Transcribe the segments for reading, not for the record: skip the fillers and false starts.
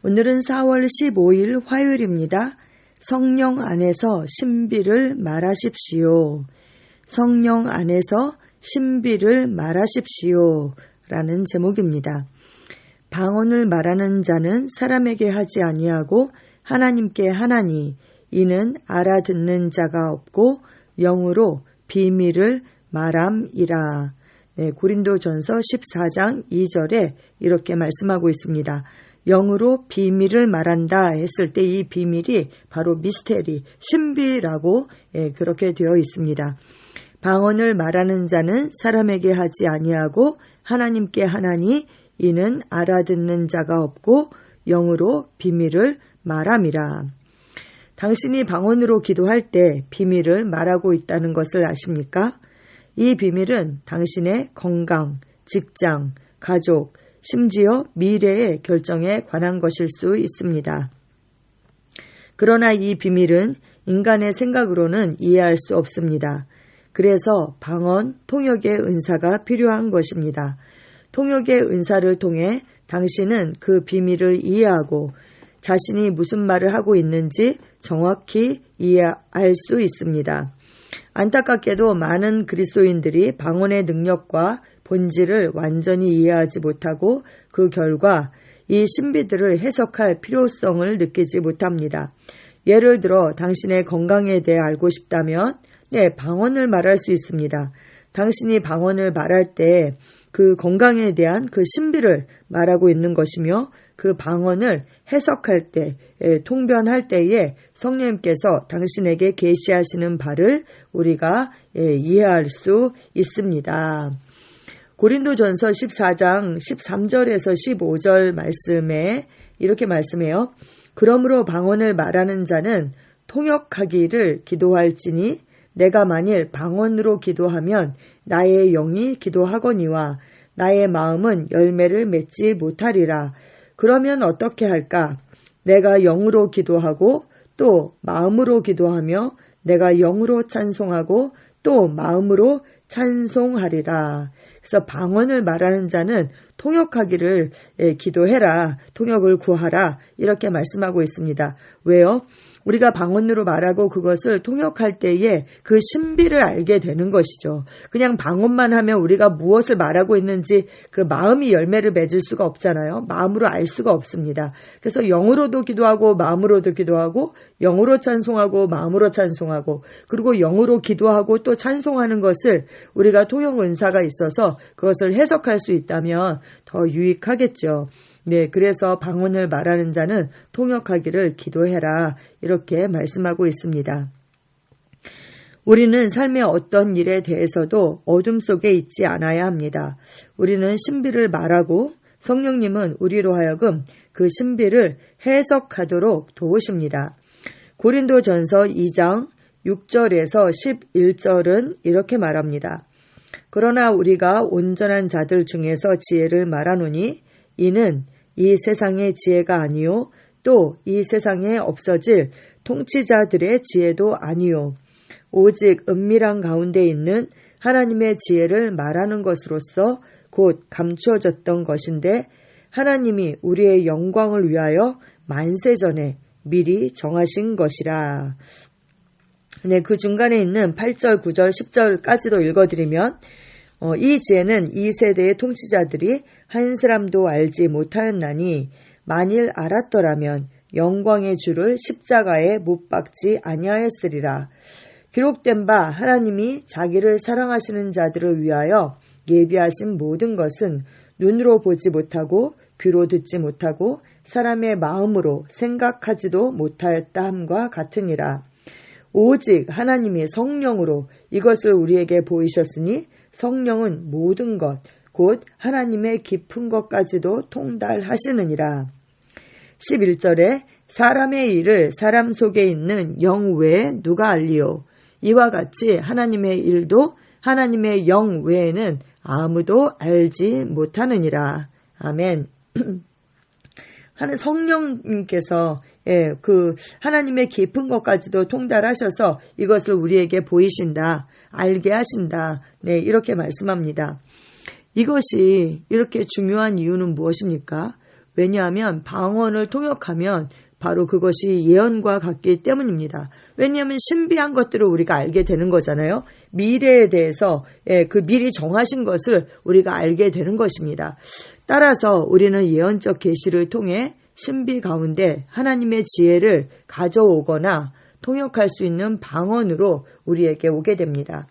오늘은 4월 15일 화요일입니다. 성령 안에서 신비를 말하십시오. 성령 안에서 신비를 말하십시오. 라는 제목입니다. 방언을 말하는 자는 사람에게 하지 아니하고 하나님께 하나니 이는 알아듣는 자가 없고 영으로 비밀을 말함이라. 고린도전서 14장 2절에 이렇게 말씀하고 있습니다. 영으로 비밀을 말한다 했을 때 이 비밀이 바로 미스테리, 신비라고 그렇게 되어 있습니다. 방언을 말하는 자는 사람에게 하지 아니하고 하나님께 하나니 이는 알아듣는 자가 없고 영으로 비밀을 말함이라. 당신이 방언으로 기도할 때 비밀을 말하고 있다는 것을 아십니까? 이 비밀은 당신의 건강, 직장, 가족, 심지어 미래의 결정에 관한 것일 수 있습니다. 그러나 이 비밀은 인간의 생각으로는 이해할 수 없습니다. 그래서 방언, 통역의 은사가 필요한 것입니다. 통역의 은사를 통해 당신은 그 비밀을 이해하고 자신이 무슨 말을 하고 있는지 정확히 이해할 수 있습니다. 안타깝게도 많은 그리스도인들이 방언의 능력과 본질을 완전히 이해하지 못하고 그 결과 이 신비들을 해석할 필요성을 느끼지 못합니다. 예를 들어 당신의 건강에 대해 알고 싶다면 방언을 말할 수 있습니다. 당신이 방언을 말할 때 그 건강에 대한 그 신비를 말하고 있는 것이며 그 방언을 해석할 때, 통변할 때에 성령님께서 당신에게 계시하시는 바를 우리가 이해할 수 있습니다. 고린도전서 14장 13절에서 15절 말씀에 이렇게 말씀해요. 그러므로 방언을 말하는 자는 통역하기를 기도할지니 내가 만일 방언으로 기도하면 나의 영이 기도하거니와 나의 마음은 열매를 맺지 못하리라. 그러면 어떻게 할까? 내가 영으로 기도하고 또 마음으로 기도하며 내가 영으로 찬송하고 또 마음으로 찬송하리라. 그래서 방언을 말하는 자는 통역하기를 기도해라. 통역을 구하라. 이렇게 말씀하고 있습니다. 왜요? 우리가 방언으로 말하고 그것을 통역할 때에 그 신비를 알게 되는 것이죠. 그냥 방언만 하면 우리가 무엇을 말하고 있는지 그 마음이 열매를 맺을 수가 없잖아요. 마음으로 알 수가 없습니다. 그래서 영으로도 기도하고 마음으로도 기도하고 영으로 찬송하고 마음으로 찬송하고 그리고 영으로 기도하고 또 찬송하는 것을 우리가 통역 은사가 있어서 그것을 해석할 수 있다면 더 유익하겠죠. 그래서 방언을 말하는 자는 통역하기를 기도해라. 이렇게 말씀하고 있습니다. 우리는 삶의 어떤 일에 대해서도 어둠 속에 있지 않아야 합니다. 우리는 신비를 말하고 성령님은 우리로 하여금 그 신비를 해석하도록 도우십니다. 고린도전서 2장 6절에서 11절은 이렇게 말합니다. 그러나 우리가 온전한 자들 중에서 지혜를 말하노니 이는 이 세상의 지혜가 아니요 또 이 세상에 없어질 통치자들의 지혜도 아니요 오직 은밀한 가운데 있는 하나님의 지혜를 말하는 것으로서 곧 감추어졌던 것인데 하나님이 우리의 영광을 위하여 만세전에 미리 정하신 것이라. 그 중간에 있는 8절, 9절, 10절까지도 읽어드리면 이 지혜는 이 세대의 통치자들이 한 사람도 알지 못하였나니 만일 알았더라면 영광의 주를 십자가에 못 박지 아니하였으리라. 기록된 바 하나님이 자기를 사랑하시는 자들을 위하여 예비하신 모든 것은 눈으로 보지 못하고 귀로 듣지 못하고 사람의 마음으로 생각하지도 못하였다 함과 같으니라. 오직 하나님이 성령으로 이것을 우리에게 보이셨으니 성령은 모든 것, 곧 하나님의 깊은 것까지도 통달하시느니라. 11절에 사람의 일을 사람 속에 있는 영 외에 누가 알리요? 이와 같이 하나님의 일도 하나님의 영 외에는 아무도 알지 못하느니라. 아멘. 성령님께서 그 하나님의 깊은 것까지도 통달하셔서 이것을 우리에게 보이신다, 알게 하신다. 이렇게 말씀합니다. 이것이 이렇게 중요한 이유는 무엇입니까? 왜냐하면 방언을 통역하면 바로 그것이 예언과 같기 때문입니다. 왜냐하면 신비한 것들을 우리가 알게 되는 거잖아요. 미래에 대해서 그 미리 정하신 것을 우리가 알게 되는 것입니다. 따라서 우리는 예언적 계시를 통해 신비 가운데 하나님의 지혜를 가져오거나 통역할 수 있는 방언으로 우리에게 오게 됩니다.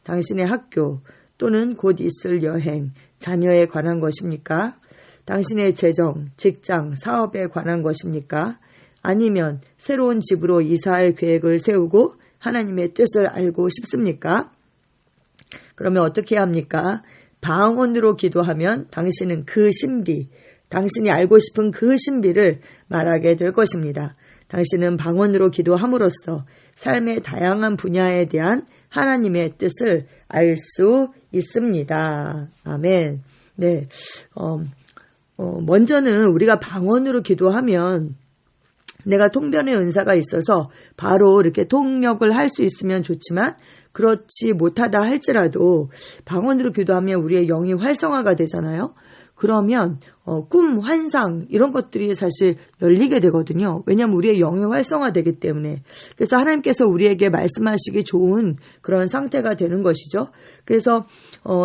당신의 학교 또는 곧 있을 여행, 자녀에 관한 것입니까? 당신의 재정, 직장, 사업에 관한 것입니까? 아니면 새로운 집으로 이사할 계획을 세우고 하나님의 뜻을 알고 싶습니까? 그러면 어떻게 해야 합니까? 방언으로 기도하면 당신은 그 신비, 당신이 알고 싶은 그 신비를 말하게 될 것입니다. 당신은 방언으로 기도함으로써 삶의 다양한 분야에 대한 하나님의 뜻을 알 수 있습니다. 아멘. 네. 먼저는 우리가 방언으로 기도하면 내가 통변의 은사가 있어서 바로 이렇게 통역을 할 수 있으면 좋지만 그렇지 못하다 할지라도 방언으로 기도하면 우리의 영이 활성화가 되잖아요. 그러면 꿈, 환상 이런 것들이 사실 열리게 되거든요. 왜냐하면 우리의 영이 활성화되기 때문에. 그래서 하나님께서 우리에게 말씀하시기 좋은 그런 상태가 되는 것이죠. 그래서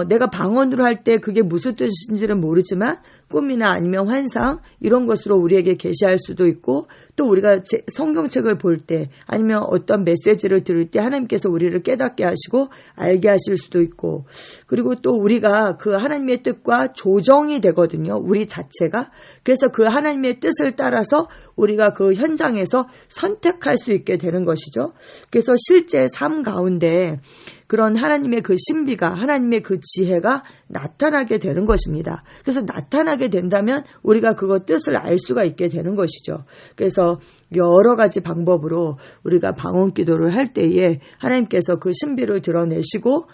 내가 방언으로 할 때 그게 무슨 뜻인지는 모르지만 꿈이나 아니면 환상 이런 것으로 우리에게 계시할 수도 있고 또 우리가 성경책을 볼 때 아니면 어떤 메시지를 들을 때 하나님께서 우리를 깨닫게 하시고 알게 하실 수도 있고 그리고 또 우리가 그 하나님의 뜻과 조정이 되거든요. 우리 자체가. 그래서 그 하나님의 뜻을 따라서 우리가 그 현장에서 선택할 수 있게 되는 것이죠. 그래서 실제 삶 가운데 그런 하나님의 그 신비가 하나님의 그 지혜가 나타나게 되는 것입니다. 그래서 나타나게 된다면 우리가 그거 뜻을 알 수가 있게 되는 것이죠. 그래서 여러 가지 방법으로 우리가 방언 기도를 할 때에 하나님께서 그 신비를 드러내시고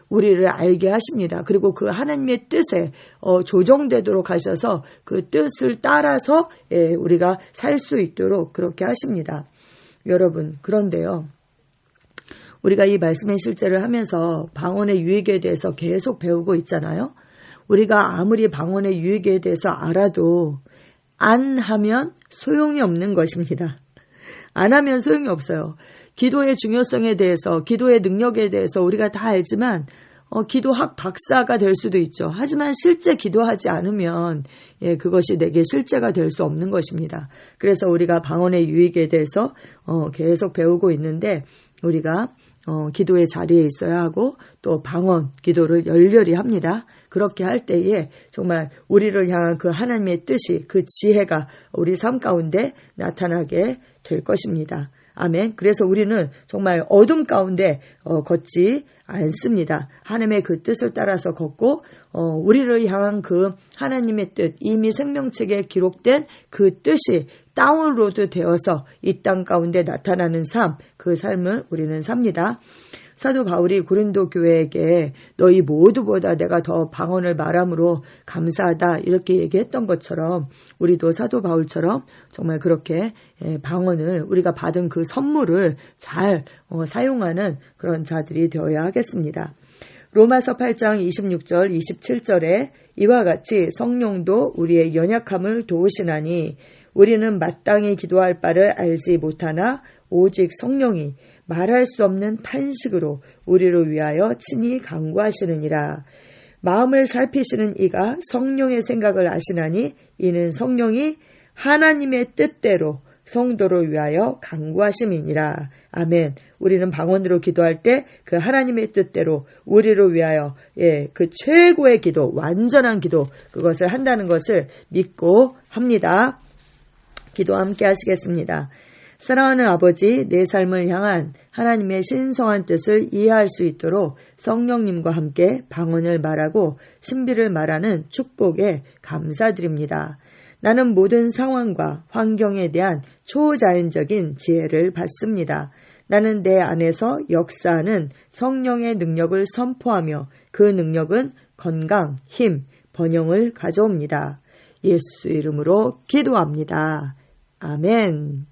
우리를 알게 하십니다. 그리고 그 하나님의 뜻에 조정되도록 하셔서 그 뜻을 따라서 우리가 살 수 있도록 그렇게 하십니다. 여러분 그런데요. 우리가 이 말씀의 실제를 하면서 방언의 유익에 대해서 계속 배우고 있잖아요. 우리가 아무리 방언의 유익에 대해서 알아도 안 하면 소용이 없는 것입니다. 안 하면 소용이 없어요. 기도의 중요성에 대해서, 기도의 능력에 대해서 우리가 다 알지만 기도학 박사가 될 수도 있죠. 하지만 실제 기도하지 않으면 그것이 내게 실제가 될 수 없는 것입니다. 그래서 우리가 방언의 유익에 대해서 계속 배우고 있는데 우리가 기도의 자리에 있어야 하고 또 방언 기도를 열렬히 합니다. 그렇게 할 때에 정말 우리를 향한 그 하나님의 뜻이 그 지혜가 우리 삶 가운데 나타나게 될 것입니다. 아멘. 그래서 우리는 정말 어둠 가운데 걷지 않습니다. 하나님의 그 뜻을 따라서 걷고 우리를 향한 그 하나님의 뜻, 이미 생명책에 기록된 그 뜻이 다운로드 되어서 이 땅 가운데 나타나는 삶, 그 삶을 우리는 삽니다. 사도 바울이 고린도 교회에게 너희 모두보다 내가 더 방언을 말함으로 감사하다 이렇게 얘기했던 것처럼 우리도 사도 바울처럼 정말 그렇게 방언을 우리가 받은 그 선물을 잘 사용하는 그런 자들이 되어야 하겠습니다. 로마서 8장 26절 27절에 이와 같이 성령도 우리의 연약함을 도우시나니 우리는 마땅히 기도할 바를 알지 못하나 오직 성령이 말할 수 없는 탄식으로 우리를 위하여 친히 간구하시느니라. 마음을 살피시는 이가 성령의 생각을 아시나니 이는 성령이 하나님의 뜻대로 성도를 위하여 간구하심이니라. 아멘. 우리는 방언으로 기도할 때 그 하나님의 뜻대로 우리를 위하여 그 최고의 기도, 완전한 기도 그것을 한다는 것을 믿고 합니다. 기도 함께 하시겠습니다. 사랑하는 아버지, 내 삶을 향한 하나님의 신성한 뜻을 이해할 수 있도록 성령님과 함께 방언을 말하고 신비를 말하는 축복에 감사드립니다. 나는 모든 상황과 환경에 대한 초자연적인 지혜를 받습니다. 나는 내 안에서 역사하는 성령의 능력을 선포하며 그 능력은 건강, 힘, 번영을 가져옵니다. 예수 이름으로 기도합니다. 아멘.